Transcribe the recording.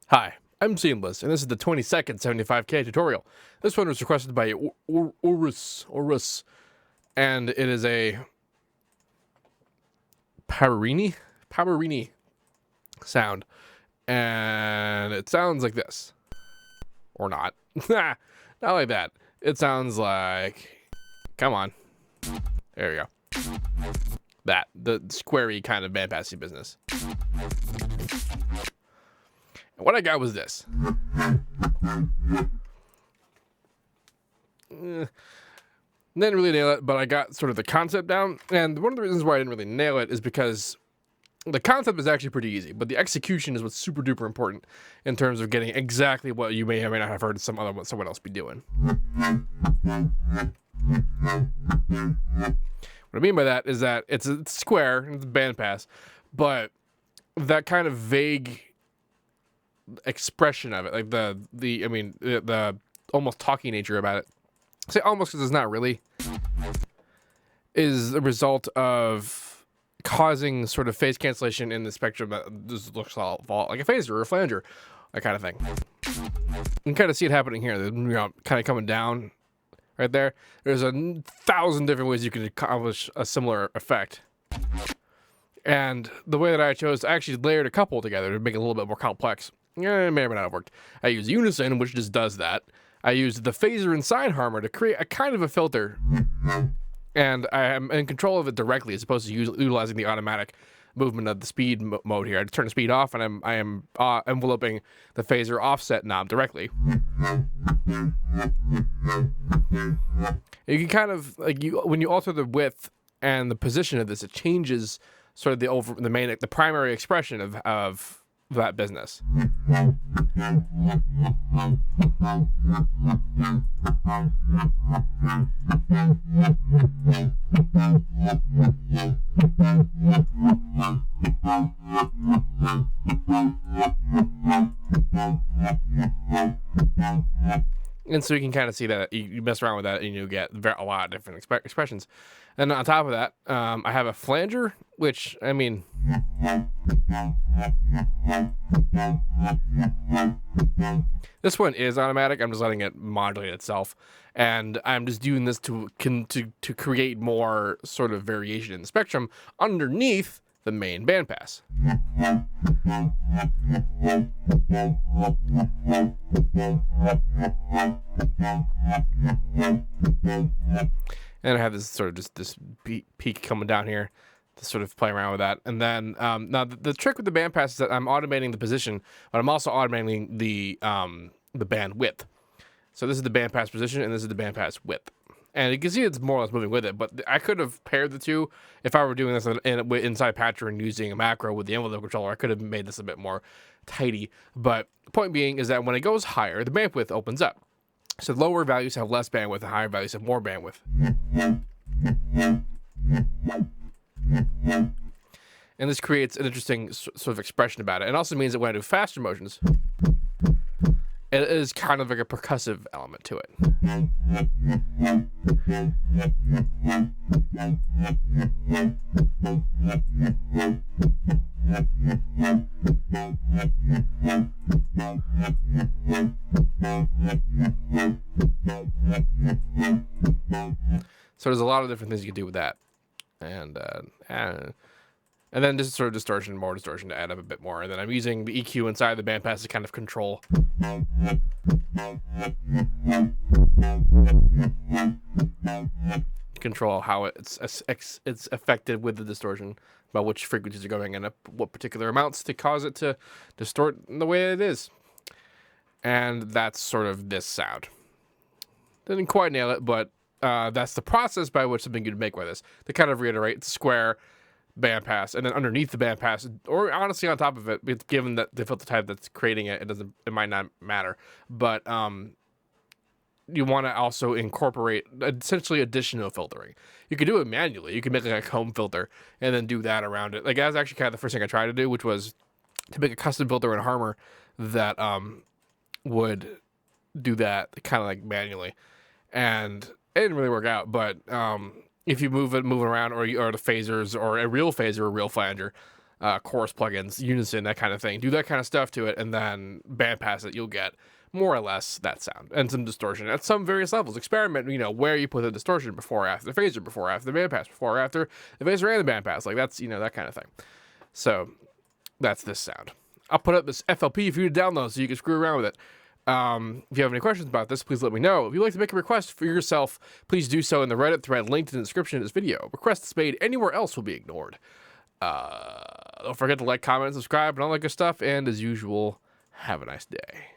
Hi, I'm Seamless, and this is the 20-second 75K tutorial. This one was requested by oruce, and it is a Paurini sound, and it sounds like this, or not, not like that. It sounds like, come on, there we go. The squarey kind of bandpassy business. And what I got was this. Didn't really nail it, but I got sort of the concept down. And one of the reasons why I didn't really nail it is because the concept is actually pretty easy, but the execution is what's super duper important in terms of getting exactly what you may or may not have heard someone else be doing. What I mean by that is that it's a square, it's a bandpass, but that kind of vague expression of it, like the almost talky nature about it. I say almost because it's not really, is the result of causing sort of phase cancellation in the spectrum that just looks all like a phaser or a flanger, that kind of thing. You can kind of see it happening here. Kind of coming down right there. There's 1,000 different ways you can accomplish a similar effect. And the way that I chose, I actually layered a couple together to make it a little bit more complex. Yeah, it may or may not have worked. I use unison, which just does that. I used the phaser and sine harmor to create a kind of a filter. And I am in control of it directly as opposed to utilizing the automatic movement of the speed mode here. I just turn the speed off, and I am enveloping the phaser offset knob directly. You can kind of, like, when you alter the width and the position of this, it changes sort of the primary expression of that business. And so you can kind of see that you mess around with that and you get a lot of different expressions. And on top of that, I have a flanger, which, I mean, this one is automatic. I'm just letting it modulate itself, and I'm just doing this to create more sort of variation in the spectrum underneath the main bandpass. And I have this sort of just this peak coming down here to sort of play around with that. And then now the trick with the bandpass is that I'm automating the position, but I'm also automating the band width. So this is the bandpass position, and this is the bandpass width. And you can see it's more or less moving with it, but I could have paired the two if I were doing this inside Patcher and using a macro with the envelope controller. I could have made this a bit more tidy. But the point being is that when it goes higher, the bandwidth opens up. So lower values have less bandwidth, and higher values have more bandwidth. And this creates an interesting sort of expression about it. It also means that when I do faster motions, it is kind of like a percussive element to it. So there's a lot of different things you can do with that. And then this is sort of more distortion to add up a bit more. And then I'm using the EQ inside the bandpass to kind of control how it's affected with the distortion, about which frequencies are going and what particular amounts to cause it to distort the way it is. And that's sort of this sound. Didn't quite nail it, but that's the process by which something you'd make with this. To kind of reiterate, it's a square bandpass, and then underneath the bandpass, or honestly on top of it, given that the filter type that's creating it, it might not matter. But you want to also incorporate essentially additional filtering. You could do it manually. You can make like a comb filter and then do that around it. Like, that was actually kind of the first thing I tried to do, which was to make a custom filter in Harmor that would do that kind of like manually, and it didn't really work out. But if you move it around, or the phasers, or a real phaser, or a real flanger, chorus plugins, unison, that kind of thing. Do that kind of stuff to it, and then bandpass it. You'll get more or less that sound and some distortion at some various levels. Experiment, where you put the distortion before or after the phaser, before or after the bandpass, before or after the phaser and the bandpass. Like that's, that kind of thing. So that's this sound. I'll put up this FLP for you to download so you can screw around with it. If you have any questions about this, please let me know. If you'd like to make a request for yourself, please do so in the Reddit thread linked in the description of this video. Requests made anywhere else will be ignored. Don't forget to like, comment, subscribe, and all that good stuff. And as usual, have a nice day.